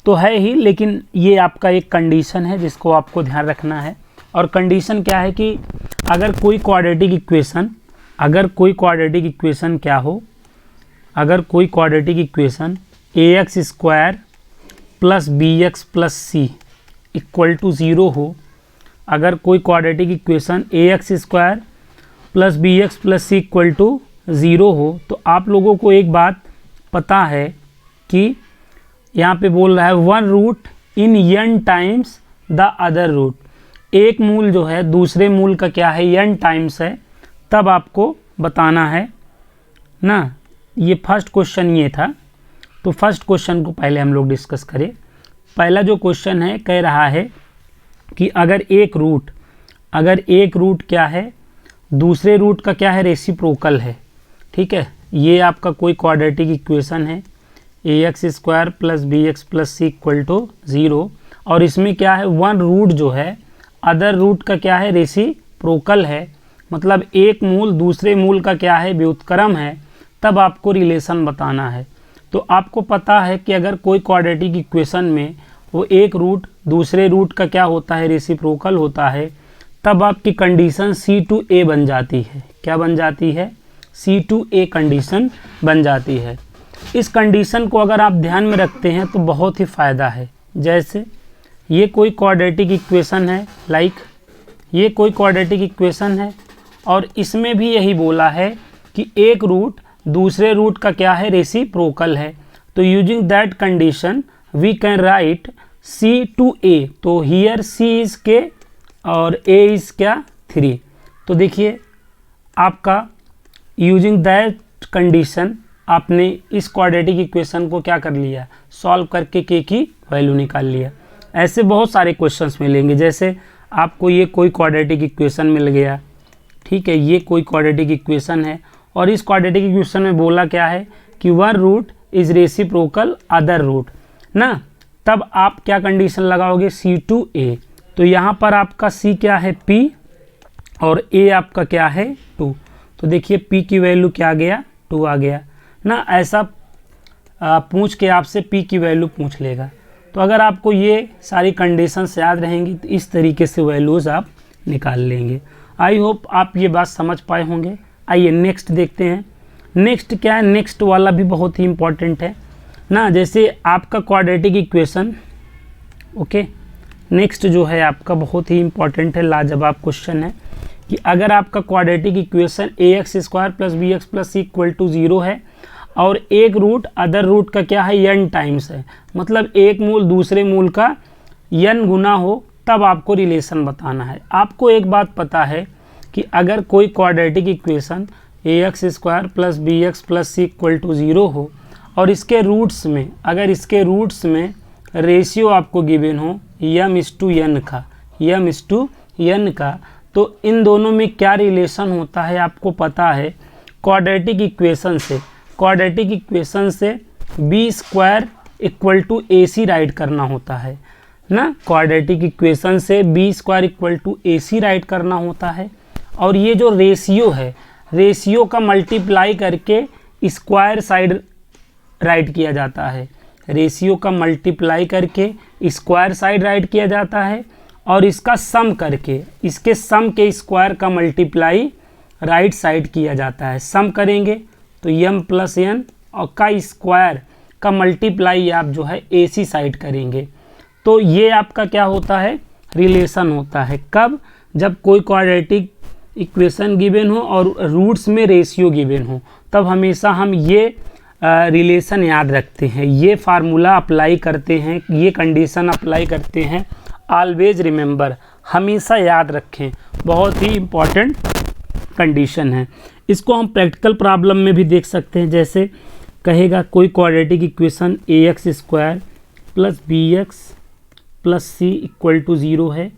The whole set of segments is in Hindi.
तो है ही, लेकिन ये आपका एक कंडीशन है जिसको आपको ध्यान रखना है। और कंडीशन क्या है कि अगर कोई क्वाड्रेटिक इक्वेशन क्या हो, अगर कोई quadratic equation ax square plus bx plus c equal to 0 हो, अगर कोई quadratic equation ax square plus bx plus c equal to 0 हो, तो आप लोगों को एक बात पता है कि यहाँ पे बोल रहा है one root in n times the other root, एक मूल जो है दूसरे मूल का क्या है n टाइम्स है, तब आपको बताना है ना। ये फर्स्ट क्वेश्चन ये था, तो फर्स्ट क्वेश्चन को पहले हम लोग डिस्कस करें। पहला जो क्वेश्चन है कह रहा है कि अगर एक रूट क्या है, दूसरे रूट का क्या है, रेसिप्रोकल है। ठीक है, ये आपका कोई क्वाड्रेटिक इक्वेशन है ax square plus bx plus c equal to 0, और इसमें क्या है वन रूट जो है अदर रूट का क्या है, रेसिप्रोकल है, मतलब एक मूल दूसरे मूल का क्या है, व्युत्क्रम है, तब आपको रिलेशन बताना है। तो आपको पता है कि अगर कोई क्वाड्रेटिक इक्वेशन में वो एक रूट दूसरे रूट का क्या होता है, रेसिप्रोकल होता है, तब आपकी कंडीशन C2A बन जाती है। क्या बन जाती है? C2A कंडीशन बन जाती है। इस कंडीशन को अगर आप ध्यान में रखते हैं तो बहुत ही फ़ायदा है। जैसे ये कोई क्वाड्रेटिक इक्वेशन है, ये कोई क्वाड्रेटिक इक्वेशन है, और इसमें भी यही बोला है कि एक रूट दूसरे रूट का क्या है, रेसिप्रोकल है। तो using that condition we can write C2A। तो हियर C इज़ K और A इज़ क्या, 3। तो देखिए आपका यूजिंग दैट कंडीशन आपने इस क्वाड्रेटिक इक्वेशन को क्या कर लिया, सॉल्व करके K की वैल्यू निकाल लिया। ऐसे बहुत सारे क्वेश्चंस मिलेंगे। जैसे आपको ये कोई क्वाड्रेटिक इक्वेशन मिल गया, ठीक है, ये कोई क्वाड्रेटिक इक्वेशन है, और इस क्वाड्रेटिक इक्वेशन में बोला क्या है कि one root is reciprocal other root ना, तब आप क्या कंडीशन लगाओगे, C2A। तो यहाँ पर आपका C क्या है, P, और A आपका क्या है, 2। तो देखिए P की वैल्यू क्या आ गया, 2 आ गया ना। ऐसा पूछ के आपसे P की वैल्यू पूछ लेगा। तो अगर आपको ये सारी कंडीशंस याद रहेंगी तो इस तरीके से वैल्यूज़ आप निकाल लेंगे। आई होप आप ये बात समझ पाए होंगे। आइए नेक्स्ट देखते हैं। नेक्स्ट क्या है, नेक्स्ट वाला भी बहुत ही इम्पॉर्टेंट है ना। जैसे आपका क्वाड्रेटिक इक्वेशन, ओके, नेक्स्ट जो है आपका बहुत ही इम्पॉर्टेंट है, लाजवाब क्वेश्चन है कि अगर आपका quadratic equation ax square plus bx plus c equal to 0 है, और एक रूट अदर रूट का क्या है, n टाइम्स है, मतलब एक मूल दूसरे मूल का n गुना हो, तब आपको रिलेशन बताना है। आपको एक बात पता है कि अगर कोई quadratic equation ax square plus bx plus c equal to 0 हो, और इसके रूट्स में, अगर इसके रूट्स में रेशियो आपको गिवन हो m/n का, तो इन दोनों में क्या रिलेशन होता है आपको पता है। क्वाड्रेटिक इक्वेशन से b square equal to AC write करना होता है ना। क्वाड्रेटिक इक्वेशन से b square equal to AC write करना होता है, और ये जो रेशियो है, रेशियो का मल्टीप्लाई करके स्क्वायर साइड राइट किया जाता है। रेशियो का मल्टीप्लाई करके स्क्वायर साइड राइट किया जाता है, और इसका सम करके, इसके सम के स्क्वायर का मल्टीप्लाई राइट साइड किया जाता है। सम करेंगे तो m+n और का स्क्वायर का मल्टीप्लाई आप जो है AC साइड करेंगे। तो ये आपका क्या होता है, रिलेशन होता है। कब? जब कोई क्वाड्रेटिक इक्वेशन गिवन हो और रूट्स में रेशियो गिवन हो, तब हमेशा हम ये रिलेशन याद रखते हैं, ये फार्मूला अप्लाई करते हैं, ये कंडीशन अप्लाई करते हैं। ऑलवेज रिमेंबर, हमेशा याद रखें, बहुत ही इम्पॉर्टेंट कंडीशन है। इसको हम प्रैक्टिकल प्रॉब्लम में भी देख सकते हैं। जैसे कहेगा कोई quadratic equation ax square plus bx plus c equal to 0 है,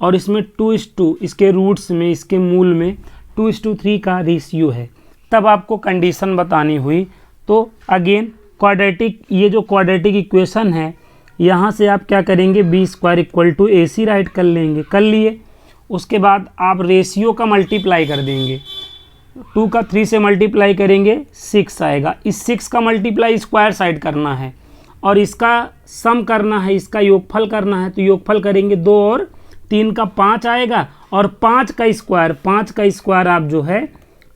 और इसमें 2:2 इसके रूट्स में, इसके मूल में 2:3 का रेशियो है, तब आपको कंडीशन बतानी हुई। तो अगेन क्वाड्रेटिक, ये जो क्वाड्रेटिक इक्वेशन है, यहाँ से आप क्या करेंगे, b square equal to AC write कर लेंगे, कर लिए। उसके बाद आप रेशियो का मल्टीप्लाई कर देंगे, 2 का 3 से मल्टीप्लाई करेंगे 6 आएगा। इस 6 का मल्टीप्लाई स्क्वायर साइड करना है, और इसका सम करना है, इसका योगफल करना है, तो योगफल करेंगे 2 और 3 का 5 आएगा, और 5 का स्क्वायर आप जो है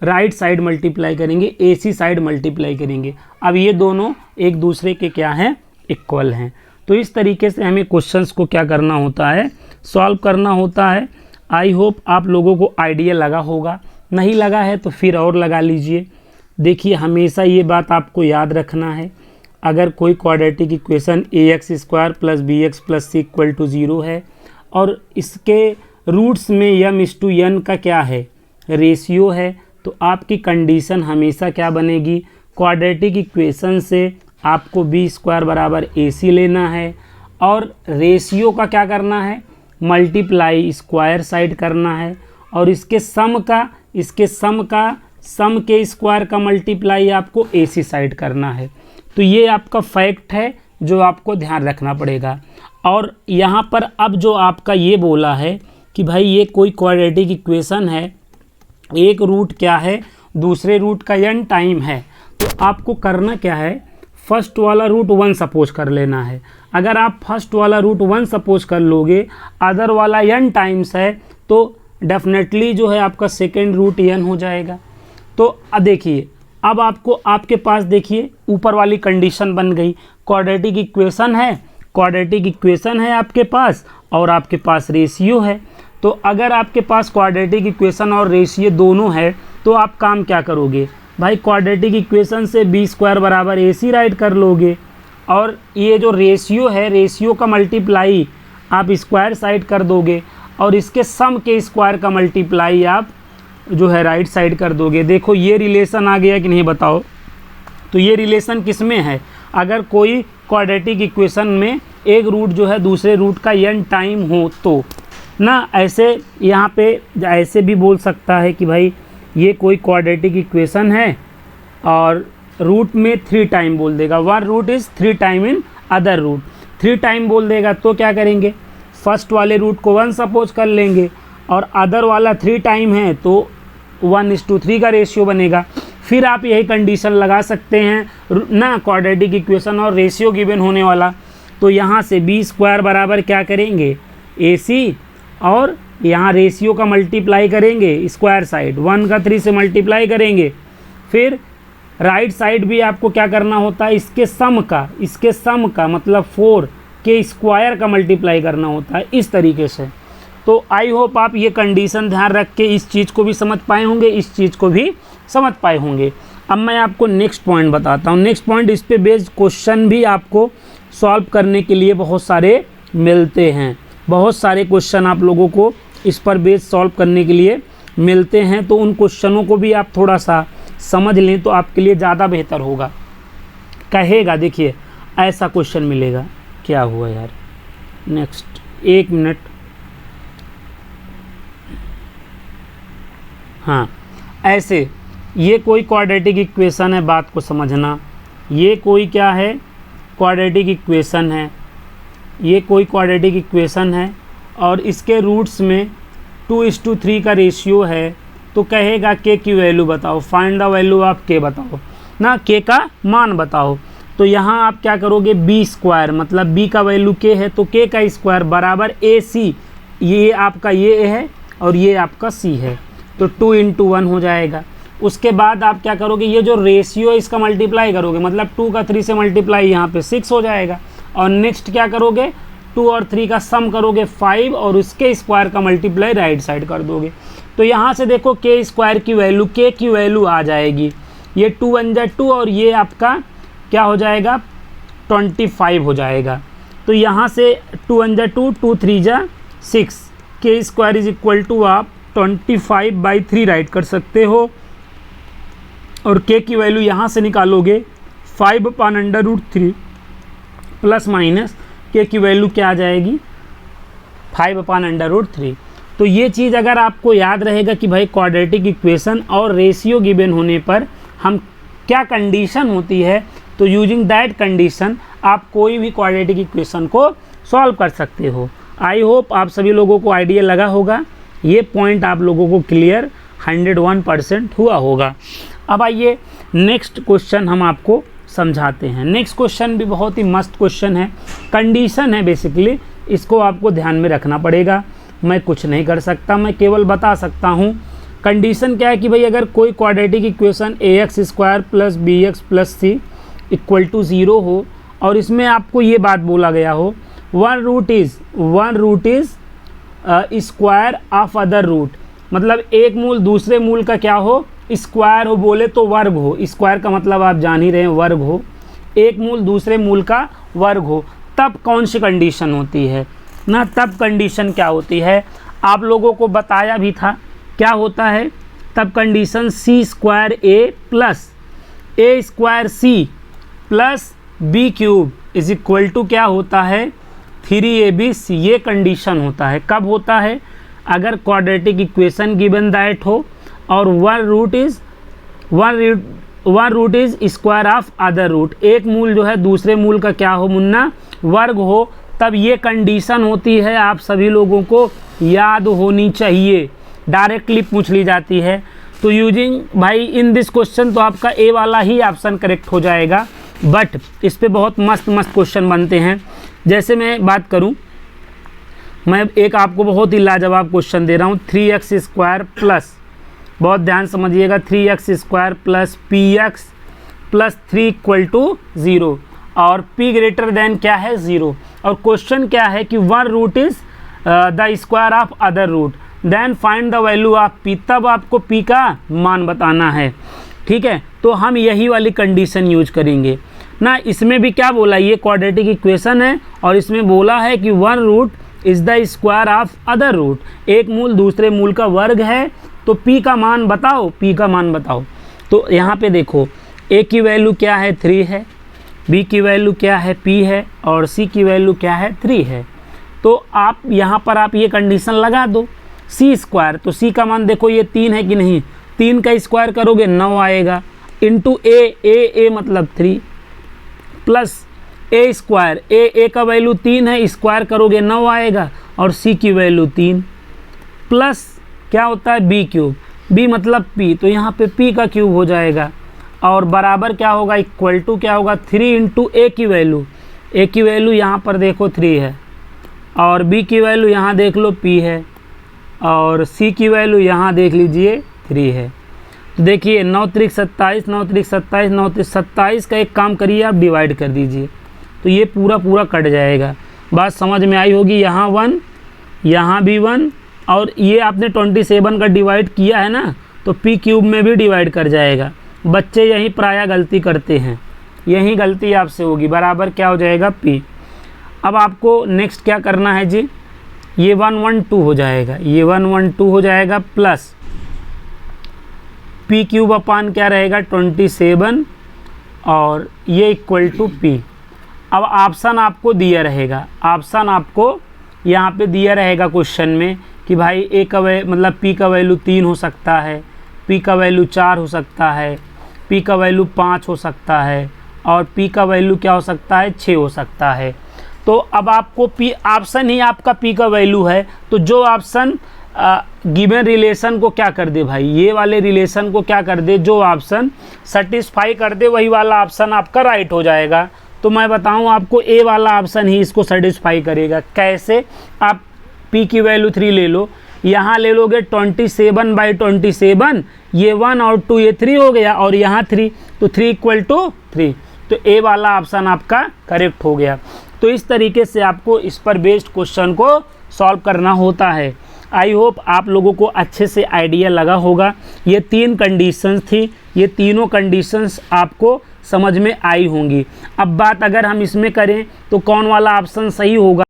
राइट साइड मल्टीप्लाई करेंगे, AC साइड मल्टीप्लाई करेंगे। अब ये दोनों एक दूसरे के क्या हैं, इक्वल हैं। तो इस तरीके से हमें क्वेश्चंस को क्या करना होता है, सॉल्व करना होता है। आई होप आप लोगों को आइडिया लगा होगा, नहीं लगा है तो फिर और लगा लीजिए। देखिए हमेशा ये बात आपको याद रखना है, अगर कोई quadratic equation ax square plus bx plus c equal to 0 है और इसके रूट्स में m/n का क्या है, रेशियो है, तो आपकी कंडीशन हमेशा क्या बनेगी, क्वाड्रेटिक इक्वेशन से आपको b स्क्वायर बराबर ac लेना है और रेशियो का क्या करना है, मल्टीप्लाई स्क्वायर साइड करना है, और इसके सम के स्क्वायर का मल्टीप्लाई आपको AC साइड करना है। तो ये आपका फैक्ट है जो आपको ध्यान रखना पड़ेगा। और यहाँ पर अब जो आपका ये बोला है कि भाई ये कोई क्वाड्रेटिक इक्वेशन है, एक रूट क्या है, दूसरे रूट का n टाइम है, तो आपको करना क्या है, फर्स्ट वाला रूट 1 सपोज कर लेना है। अगर आप फर्स्ट वाला रूट 1 सपोज कर लोगे, अदर वाला n टाइम्स है, तो डेफिनेटली जो है आपका सेकेंड रूट n हो जाएगा। तो देखिए अब आपको आपके पास देखिए ऊपर वाली कंडीशन बन गई, क्वाड्रेटिक इक्वेशन है आपके पास और आपके पास रेशियो है। तो अगर आपके पास क्वाड्रेटिक इक्वेशन और रेशियो दोनों है तो आप काम क्या करोगे भाई, क्वाड्रेटिक इक्वेशन से b स्क्वायर बराबर AC राइट कर लोगे, और ये जो रेशियो है, रेशियो का मल्टीप्लाई आप स्क्वायर साइड कर दोगे, और इसके सम के स्क्वायर का मल्टीप्लाई आप जो है राइट साइड कर दोगे। देखो ये रिलेशन आ गया कि नहीं बताओ। तो ये रिलेशन किस में है, अगर कोई क्वाड्रेटिक इक्वेशन में एक रूट जो है दूसरे रूट का n टाइम हो तो ना, ऐसे यहाँ पे ऐसे भी बोल सकता है कि भाई ये कोई क्वाड्रेटिक इक्वेशन है और रूट में 3 टाइम बोल देगा, 1 root is 3 time in other root, 3 time बोल देगा, तो क्या करेंगे, फर्स्ट वाले रूट को 1 सपोज कर लेंगे और अदर वाला 3 टाइम है तो 1:3 का रेशियो बनेगा। फिर आप यही कंडीशन लगा सकते हैं ना, क्वाड्रेटिक इक्वेशन और रेशियो गिवन होने वाला, तो यहाँ से b स्क्वायर बराबर क्या करेंगे AC, और यहाँ रेशियो का मल्टीप्लाई करेंगे स्क्वायर साइड, 1 का 3 से मल्टीप्लाई करेंगे, फिर राइट साइड भी आपको क्या करना होता है, इसके सम का मतलब 4 के स्क्वायर का मल्टीप्लाई करना होता है, इस तरीके से। तो आई होप आप ये कंडीशन ध्यान रख के इस चीज़ को भी समझ पाए होंगे, इस चीज़ को भी समझ पाए होंगे। अब मैं आपको नेक्स्ट पॉइंट बताता हूँ। नेक्स्ट पॉइंट, इस पे बेस्ड क्वेश्चन भी आपको सॉल्व करने के लिए बहुत सारे मिलते हैं, बहुत सारे क्वेश्चन आप लोगों को इस पर बेस्ड सॉल्व करने के लिए मिलते हैं। तो उन क्वेश्चनों को भी आप थोड़ा सा समझ लें तो आपके लिए ज़्यादा बेहतर होगा। कहेगा देखिए ऐसा क्वेश्चन मिलेगा, क्या हुआ यार, नेक्स्ट 1 मिनट, हाँ ऐसे ये कोई क्वाड्रेटिक इक्वेशन है, बात को समझना, ये कोई क्या है, क्वाड्रेटिक इक्वेशन है, ये कोई क्वाड्रेटिक इक्वेशन है और इसके रूट्स में 2:3 का रेशियो है। तो कहेगा k की वैल्यू बताओ, find the value of k बताओ ना, k का मान बताओ। तो यहाँ आप क्या करोगे, b स्क्वायर मतलब b का वैल्यू k है तो k का स्क्वायर बराबर AC, ये आपका ये है और ये आपका c है, तो 2 × 1 हो जाएगा। उसके बाद आप क्या करोगे, ये जो रेशियो है इसका मल्टीप्लाई करोगे, मतलब 2 का 3 से मल्टीप्लाई यहाँ पे 6 हो जाएगा। और नेक्स्ट क्या करोगे, 2 और 3 का सम करोगे 5 और उसके स्क्वायर का मल्टीप्लाई राइट साइड कर दोगे। तो यहाँ से देखो k स्क्वायर की वैल्यू, k की वैल्यू आ जाएगी, ये 2 × 1 = 2 और ये आपका क्या हो जाएगा 25 हो जाएगा। तो यहाँ से 2 × 1 = 2, 2 × 3 = 6, k square is equal to आप 25/3 राइट कर सकते हो। और k की वैल्यू यहाँ से निकालोगे 5/√3 प्लस माइनस k की वैल्यू क्या आ जाएगी 5/√3। तो ये चीज़ अगर आपको याद रहेगा कि भाई क्वाड्रेटिक इक्वेशन और रेशियो गिवन होने पर हम क्या कंडीशन होती है, तो यूजिंग दैट कंडीशन आप कोई भी क्वाड्रेटिक इक्वेशन को सॉल्व कर सकते हो। आई होप आप सभी लोगों को आइडिया लगा होगा, ये पॉइंट आप लोगों को क्लियर 101% हुआ होगा। अब आइए नेक्स्ट क्वेश्चन हम आपको समझाते हैं। नेक्स्ट क्वेश्चन भी बहुत ही मस्त क्वेश्चन है, कंडीशन है बेसिकली, इसको आपको ध्यान में रखना पड़ेगा। मैं कुछ नहीं कर सकता, मैं केवल बता सकता हूँ। कंडीशन क्या है कि भाई अगर कोई quadratic equation ax square plus bx plus C equal to 0 हो और इसमें आपको ये बात बोला गया हो one root is square of other root, मतलब एक मूल दूसरे मूल का क्या हो, स्क्वायर हो, बोले तो वर्ग हो। स्क्वायर का मतलब आप जान ही रहे हैं, वर्ग हो। एक मूल दूसरे मूल का वर्ग हो, तब कौन सी कंडीशन होती है ना, तब कंडीशन क्या होती है आप लोगों को बताया भी था। क्या होता है तब condition, C square A plus A square C plus B cube is equal to क्या होता है 3ab, ये कंडीशन होता है। कब होता है, अगर क्वाड्रेटिक इक्वेशन गिवन दैट हो और one root is square of other root, एक मूल जो है दूसरे मूल का क्या हो मुन्ना, वर्ग हो, तब ये कंडीशन होती है। आप सभी लोगों को याद होनी चाहिए, डायरेक्टली पूछ ली जाती है। तो यूजिंग भाई इन दिस क्वेश्चन तो आपका ए वाला ही ऑप्शन करेक्ट हो जाएगा, बट इस पे बहुत मस्त मस्त क्वेश्चन बनते हैं। जैसे मैं बात करूं, मैं एक आपको बहुत ही लाजवाब क्वेश्चन दे रहा हूं, 3x स्क्वायर प्लस, बहुत ध्यान समझिएगा, 3x square plus px plus 3 equal to 0 और p ग्रेटर देन क्या है 0, और क्वेश्चन क्या है कि one root is the square of other root, then find the value of p, तब आपको p का मान बताना है। ठीक है, तो हम यही वाली कंडीशन यूज करेंगे ना। इसमें भी क्या बोला, ये क्वाड्रेटिक इक्वेशन है और इसमें बोला है कि one root is the square of other root, एक मूल दूसरे मूल का वर्ग है, तो p का मान बताओ, p का मान बताओ। तो यहाँ पे देखो a की वैल्यू क्या है 3 है, b की वैल्यू क्या है p है और c की वैल्यू क्या है 3 है। तो आप यहाँ पर आप ये कंडीशन लगा दो, c स्क्वायर, तो c का मान देखो ये 3 है कि नहीं, 3 का स्क्वायर करोगे 9 आएगा, इंटू a मतलब 3 प्लस a स्क्वायर, a का वैल्यू 3 है, स्क्वायर करोगे 9 आएगा, और c की वैल्यू 3 प्लस क्या होता है b क्यूब, b मतलब p, तो यहाँ पे p का क्यूब हो जाएगा, और बराबर क्या होगा, इक्वल टू क्या होगा 3 इंटू a की वैल्यू यहाँ पर देखो 3 है, और b की वैल्यू यहाँ देख लो p है, और c की वैल्यू यहाँ देख लीजिए 3 है। तो देखिए 9 त्रिक 27, 9 त्रिक 27, 9 त्रिक 27 का एक काम करिए आप डिवाइड कर दीजिए, तो ये पूरा कट जाएगा। बात समझ में आई होगी, यहाँ 1 यहाँ भी 1, और ये आपने 27 का डिवाइड किया है ना, तो p क्यूब में भी डिवाइड कर जाएगा। बच्चे यही प्रायः गलती करते हैं, यही गलती आपसे होगी, बराबर क्या हो जाएगा p। अब आपको नेक्स्ट क्या करना है जी, ये 112 हो जाएगा, ये 112 हो जाएगा, प्लस p क्यूब अपान क्या रहेगा 27, और ये इक्वल टू p। अब ऑप्शन आपको दिया रहेगा, ऑप्शन आपको यहाँ पे दिया रहेगा क्वेश्चन में कि भाई a का मतलब p का वैल्यू 3 हो सकता है, p का वैल्यू 4 हो सकता है, p का वैल्यू 5 हो सकता है, और p का वैल्यू क्या हो सकता है 6 हो सकता है। तो अब आपको p ऑप्शन ही आपका p का वैल्यू है, तो जो ऑप्शन गिवन रिलेशन को क्या कर दे भाई, ये वाले रिलेशन को क्या कर दे, जो ऑप्शन सेटिस्फाई कर दे वही वाला ऑप्शन आपका राइट हो जाएगा। तो मैं बताऊं आपको ए वाला ऑप्शन ही इसको सेटिस्फाई करेगा। कैसे, आप p की वैल्यू 3 ले लो, यहाँ ले लोगे 27/27, ये 1 और 2 ये 3 हो गया, और यहाँ 3, तो 3 इक्वल टू 3, तो ए वाला ऑप्शन आपका करेक्ट हो गया। तो इस तरीके से आपको इस पर बेस्ड क्वेश्चन को सॉल्व करना होता है। आई होप आप लोगों को अच्छे से आइडिया लगा होगा। ये 3 कंडीशंस थी, ये तीनों कंडीशंस आपको समझ में आई होंगी। अब बात अगर हम इसमें करें तो कौन वाला ऑप्शन सही होगा,